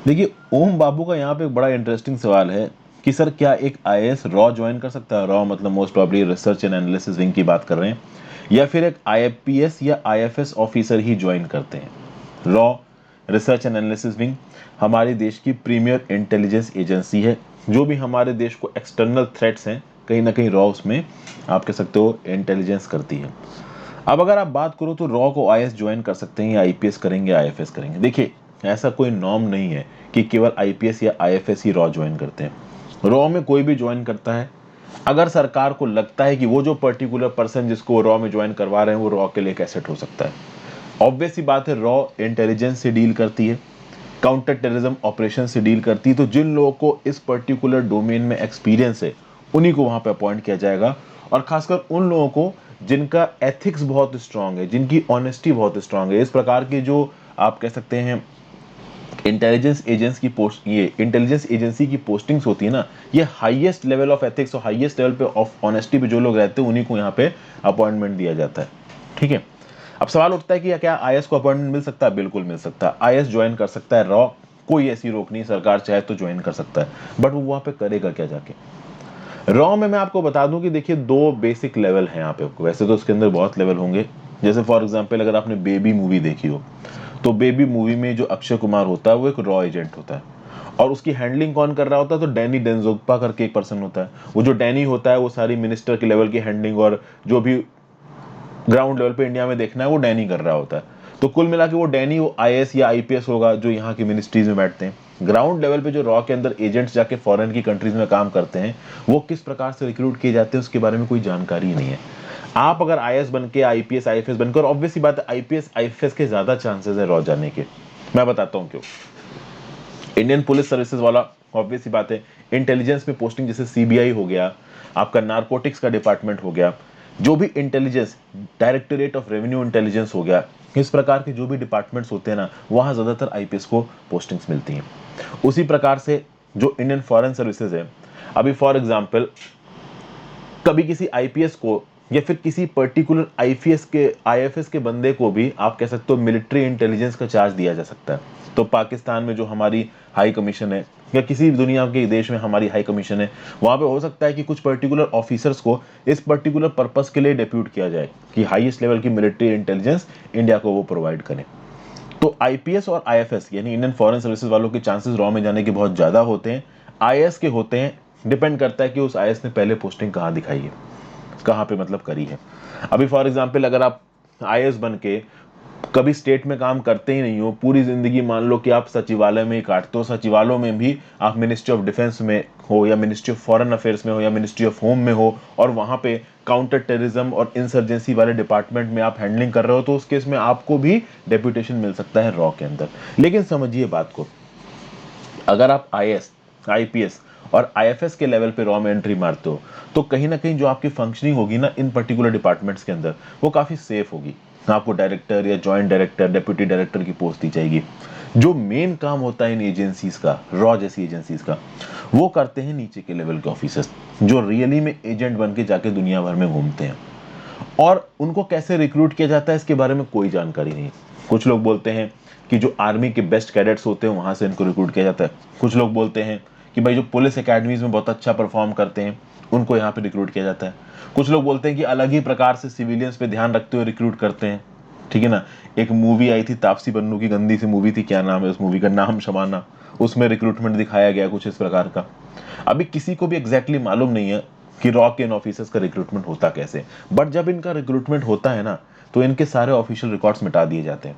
देखिए, ओम बाबू का यहाँ पे एक बड़ा इंटरेस्टिंग सवाल है कि सर क्या एक आईएएस रॉ ज्वाइन कर सकता है। रॉ मतलब most probably research and analysis wing की बात कर रहे हैं, या फिर एक आईपीएस या आईएफएस ऑफिसर ही ज्वाइन करते हैं। Raw research and analysis wing हमारे देश की प्रीमियर इंटेलिजेंस एजेंसी है। जो भी हमारे देश को एक्सटर्नल थ्रेट्स हैं, कहीं ना कहीं रॉ उसमें आप कह सकते हो इंटेलिजेंस करती है। अब अगर आप बात करो तो रॉ को आईएएस ज्वाइन कर सकते हैं या आईपीएस करेंगे, आईएफएस करेंगे। देखिए, ऐसा कोई नॉर्म नहीं है कि केवल आईपीएस या आईएफएस ही रॉ ज्वाइन करते हैं। रॉ में कोई भी ज्वाइन करता है। अगर सरकार को लगता है कि वो जो पर्टिकुलर पर्सन जिसको रॉ में ज्वाइन करवा रहे हैं वो रॉ के लिए एक एसेट हो सकता है, ऑब्वियस सी बात है, रॉ इंटेलिजेंस से डील करती है, काउंटर टेररिज्म ऑपरेशन से डील करती है। तो जिन लोगों को इस पर्टिकुलर डोमेन में एक्सपीरियंस है उन्हीं को वहां पे अपॉइंट किया जाएगा, और खासकर उन लोगों को जिनका एथिक्स बहुत स्ट्रांग है, जिनकी ऑनेस्टी बहुत स्ट्रांग है। इस प्रकार के जो आप कह सकते हैं इंटेलिजेंस एजेंस की पोस्ट, ये इंटेलिजेंस एजेंसी की पोस्टिंग्स होती है ना, ये हाईएस्ट लेवल ऑफ एथिक्स और हाईएस्ट लेवल पे ऑफ ऑनेस्टी पे जो लोग रहते हैं उन्हीं को यहाँ पे अपॉइंटमेंट दिया जाता है। ठीक है। अब सवाल उठता है कि क्या आईएएस को अपॉइंटमेंट मिल सकता है? बिल्कुल मिल सकता है। आईएएस ज्वाइन कर सकता है रॉ, कोई ऐसी रोक नहीं, सरकार चाहे तो ज्वाइन कर सकता है, बट वो वहां पे करेगा क्या जाके? रॉ में मैं आपको बता दूं कि देखिए, दो बेसिक लेवल हैं यहाँ पे। वैसे तो उसके अंदर बहुत लेवल होंगे। जैसे फॉर एग्जांपल अगर आपने बेबी मूवी देखी हो, तो बेबी मूवी में जो अक्षय कुमार होता है वो एक रॉ एजेंट होता है, और उसकी हैंडलिंग कौन कर रहा होता है? तो डैनी डेंजोग्पा करके एक पर्सन होता है। वो जो डैनी होता है वो सारी मिनिस्टर के लेवल की हैंडलिंग और जो भी ग्राउंड लेवल पे इंडिया में देखना है वो डैनी कर रहा होता है। तो कुल मिला के वो डैनी वो आईएएस या आईपीएस होगा जो यहाँ की मिनिस्ट्रीज में बैठते हैं। ग्राउंड लेवल पे जो रॉ के अंदर एजेंट्स जाके फॉरेन की कंट्रीज में काम करते हैं, वो किस प्रकार से रिक्रूट किए जाते हैं उसके बारे में कोई जानकारी ही नहीं है। आप अगर आईएएस बन के, आईपीएस आईएफएस बनकर, और ऑब्वियसली बात है आईपीएस आईएफएस के ज्यादा चांसेस है रॉ जाने के। मैं बताता हूँ क्यों। इंडियन पुलिस सर्विसेज वाला, ऑब्वियस सी बात है, इंटेलिजेंस में पोस्टिंग, जैसे सीबीआई हो गया, आपका नारकोटिक्स का डिपार्टमेंट हो गया, जो भी intelligence, directorate of revenue intelligence हो गया, इस प्रकार के जो भी डिपार्टमेंट्स होते हैं ना, वहां ज्यादातर आईपीएस को पोस्टिंग्स मिलती हैं। उसी प्रकार से जो इंडियन फॉरेन सर्विसेज है, अभी फॉर एग्जांपल कभी किसी आईपीएस को या फिर किसी पर्टिकुलर आईपीएस के आईएफएस के बंदे को भी आप कह सकते हो मिलिट्री इंटेलिजेंस का चार्ज दिया जा सकता है। तो पाकिस्तान में जो हमारी हाई कमीशन है, या किसी भी दुनिया के देश में हमारी हाई कमीशन है, वहां पे हो सकता है कि कुछ पर्टिकुलर ऑफिसर्स को इस पर्टिकुलर पर्पस के लिए डेप्यूट किया जाए कि हाईएस्ट लेवल की मिलिट्री इंटेलिजेंस इंडिया को वो प्रोवाइड करें। तो आईपीएस और आईएफएस यानी इंडियन फॉरेन सर्विसेज वालों के चांसेस रॉ में जाने के बहुत ज्यादा होते हैं। आईएएस के होते हैं, डिपेंड करता है कि उस आईएएस ने पहले पोस्टिंग कहाँ दिखाई है, कहाँ पे मतलब करी है। अभी फॉर एग्जांपल अगर आप आईएएस बन के कभी स्टेट में काम करते ही नहीं हो, पूरी जिंदगी मान लो कि आप सचिवालय में ही काटते हो, सचिवालय में भी आप मिनिस्ट्री ऑफ डिफेंस में हो या मिनिस्ट्री ऑफ फॉरेन अफेयर्स में हो या मिनिस्ट्री ऑफ होम में हो, और वहां पे काउंटर टेररिज्म और इंसर्जेंसी वाले डिपार्टमेंट में आप हैंडलिंग कर रहे हो, तो उस केस में आपको भी डेप्यूटेशन मिल सकता है रॉ के अंदर। लेकिन समझिए बात को, अगर आप आईएएस, आईपीएस और आईएफएस के लेवल पे रॉ में एंट्री मारते हो, तो कहीं ना कहीं जो आपकी फंक्शनिंग होगी ना इन पर्टिकुलर डिपार्टमेंट्स के अंदर, वो काफी सेफ होगी। आपको डायरेक्टर या जॉइंट डायरेक्टर, डेप्यूटी डायरेक्टर की पोस्ट दी जाएगी। जो मेन काम होता है इन एजेंसीज का, रॉ जैसी एजेंसीज का, वो करते हैं नीचे के लेवल के ऑफिसर्स, जो रियली में एजेंट बन के जाके दुनिया भर में घूमते हैं। और उनको कैसे रिक्रूट किया जाता है इसके बारे में कोई जानकारी नहीं। कुछ लोग बोलते हैं कि जो आर्मी के बेस्ट कैडेट्स होते हैं वहां से इनको रिक्रूट किया जाता है। कुछ लोग बोलते हैं कि भाई जो पुलिस एकेडमीज में बहुत अच्छा परफॉर्म करते हैं उनको यहाँ पे रिक्रूट किया जाता है। कुछ लोग बोलते हैं कि अलग ही प्रकार से सिविलियंस पे ध्यान रखते हुए रिक्रूट करते हैं। ठीक है ना। एक मूवी आई थी तापसी पन्नू की, गंदी सी मूवी थी, क्या नाम है उस मूवी का, नाम शबाना, उसमें रिक्रूटमेंट दिखाया गया कुछ इस प्रकार का। अभी किसी को भी एग्जैक्टली मालूम नहीं है कि रॉ के इन ऑफिसर्स का रिक्रूटमेंट होता कैसे, बट जब इनका रिक्रूटमेंट होता है ना, तो इनके सारे ऑफिशियल रिकॉर्ड्स मिटा दिए जाते हैं।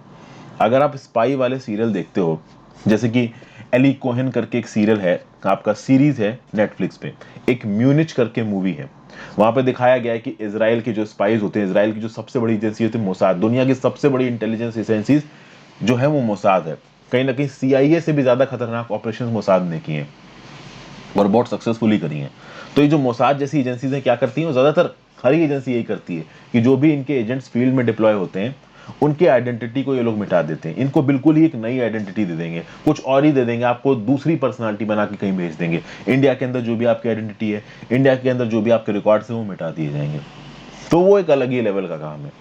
अगर आप स्पाई वाले सीरियल देखते हो, जैसे कि एली कोहेन करके एक सीरियल है, आपका सीरीज है नेटफ्लिक्स पे, एक म्यूनिच करके मूवी है, वहां पे दिखाया गया है कि इसराइल के जो स्पाइज होते हैं, इसराइल की जो सबसे बड़ी एजेंसी होती है मोसाद, दुनिया की सबसे बड़ी इंटेलिजेंस एजेंसीज जो है वो मोसाद है। कहीं ना कहीं सीआईए से भी ज्यादा खतरनाक ऑपरेशन मोसाद ने किए हैं और बहुत सक्सेसफुली करी हैं। तो ये जो मोसाद जैसी एजेंसीज हैं क्या करती हैं, वो ज्यादातर हर एक एजेंसी यही करती है कि जो भी इनके एजेंट्स फील्ड में डिप्लॉय होते हैं उनके आइडेंटिटी को ये लोग मिटा देते हैं। इनको बिल्कुल ही एक नई आइडेंटिटी दे देंगे, कुछ और ही दे देंगे, आपको दूसरी पर्सनालिटी बना के कहीं भेज देंगे। इंडिया के अंदर जो भी आपकी आइडेंटिटी है, इंडिया के अंदर जो भी आपके रिकॉर्ड्स हैं वो मिटा दिए जाएंगे। तो वो एक अलग ही लेवल का काम है।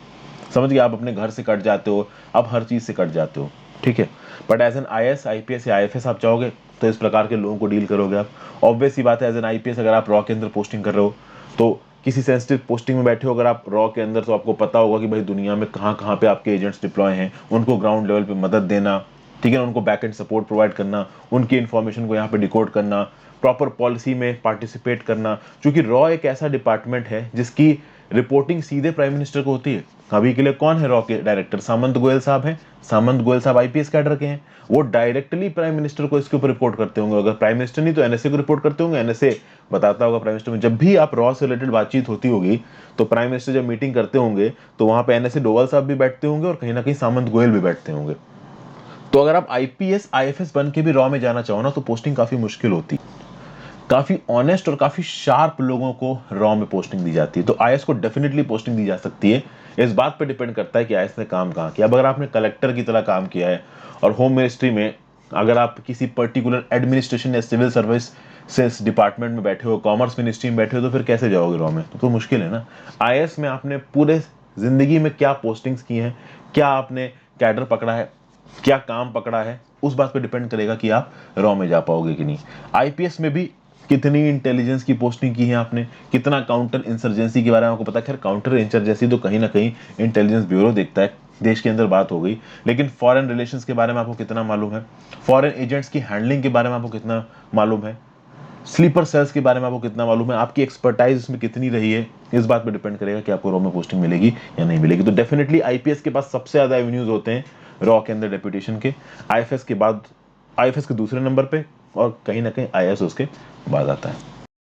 समझ गए? आप अपने घर से कट जाते हो, आप हर चीज से कट जाते हो। ठीक है। But as an IAS, IPS या आईएफएस आप चाहोगे तो इस प्रकार के लोगों को डील करोगे आप। ऑब्वियस सी बात है, एज एन आईपीएस अगर आप रॉ के अंदर पोस्टिंग कर रहे हो तो किसी सेंसिटिव पोस्टिंग में बैठे हो अगर आप रॉ के अंदर, तो आपको पता होगा कि भाई दुनिया में कहाँ कहाँ पे आपके एजेंट्स डिप्लॉय हैं, उनको ग्राउंड लेवल पे मदद देना, ठीक है ना, उनको बैक एंड सपोर्ट प्रोवाइड करना, उनकी इन्फॉर्मेशन को यहाँ पे डिकोड करना, प्रॉपर पॉलिसी में पार्टिसिपेट करना। क्योंकि रॉ एक ऐसा डिपार्टमेंट है जिसकी रिपोर्टिंग सीधे प्राइम मिनिस्टर को होती है। अभी के लिए कौन है रॉ के डायरेक्टर? सामंत गोयल साहब हैं। सामंत गोयल साहब आईपीएस कैडर के हैं, वो डायरेक्टली प्राइम मिनिस्टर को इसके ऊपर रिपोर्ट करते होंगे। अगर प्राइम मिनिस्टर नहीं तो एनएसए को रिपोर्ट करते होंगे, एनएसए बताता होगा प्राइम मिनिस्टर में। जब भी आप रॉ से रिलेटेड बातचीत होती होगी तो प्राइम मिनिस्टर जब मीटिंग करते होंगे तो वहां पे एनएसए डोवाल साहब भी बैठते होंगे और कहीं ना कहीं सामंत गोयल भी बैठते होंगे। तो अगर आप आईपीएस आईएफएस बन के भी रॉ में जाना चाहो ना तो पोस्टिंग काफी मुश्किल होती है। काफी ऑनेस्ट और काफी शार्प लोगों को रॉ में पोस्टिंग दी जाती है। तो आईएएस को डेफिनेटली पोस्टिंग दी जा सकती है। इस बात पे डिपेंड करता है कि आईएएस ने काम कहाँ किया। अब अगर आपने कलेक्टर की तरह काम किया है और होम मिनिस्ट्री में अगर आप किसी पर्टिकुलर एडमिनिस्ट्रेशन या सिविल सर्विस डिपार्टमेंट में बैठे हो, कॉमर्स मिनिस्ट्री में बैठे हो, तो फिर कैसे जाओगे रॉ में? तो मुश्किल है ना। आईएएस में आपने पूरे जिंदगी में क्या पोस्टिंग्स की हैं, क्या आपने कैडर पकड़ा है, क्या काम पकड़ा है, उस बात पे डिपेंड करेगा कि आप रॉ में जा पाओगे कि नहीं। आईपीएस में भी कितनी इंटेलिजेंस की पोस्टिंग की है आपने, कितना काउंटर इंसर्जेंसी के बारे में आपको पता है। खैर काउंटर इंसर्जेंसी तो कहीं ना कहीं इंटेलिजेंस ब्यूरो देखता है, देश के अंदर बात हो गई। लेकिन फॉरेन रिलेशंस के बारे में आपको कितना मालूम है, फॉरेन एजेंट्स की हैंडलिंग के बारे में आपको कितना मालूम है, स्लीपर सेल्स के बारे में आपको कितना मालूम है, आपकी एक्सपर्टाइज इसमें कितनी रही है, इस बात पे डिपेंड करेगा कि आपको रॉ में पोस्टिंग मिलेगी या नहीं मिलेगी। तो डेफिनेटली आईपीएस के पास सबसे ज्यादा एवेन्यूज होते हैं रॉ के अंदर डेप्यूटेशन के। आईएफएस के बाद, आईएफएस के दूसरे नंबर पे, और कहीं ना कहीं आईएएस उसके बाद आता है।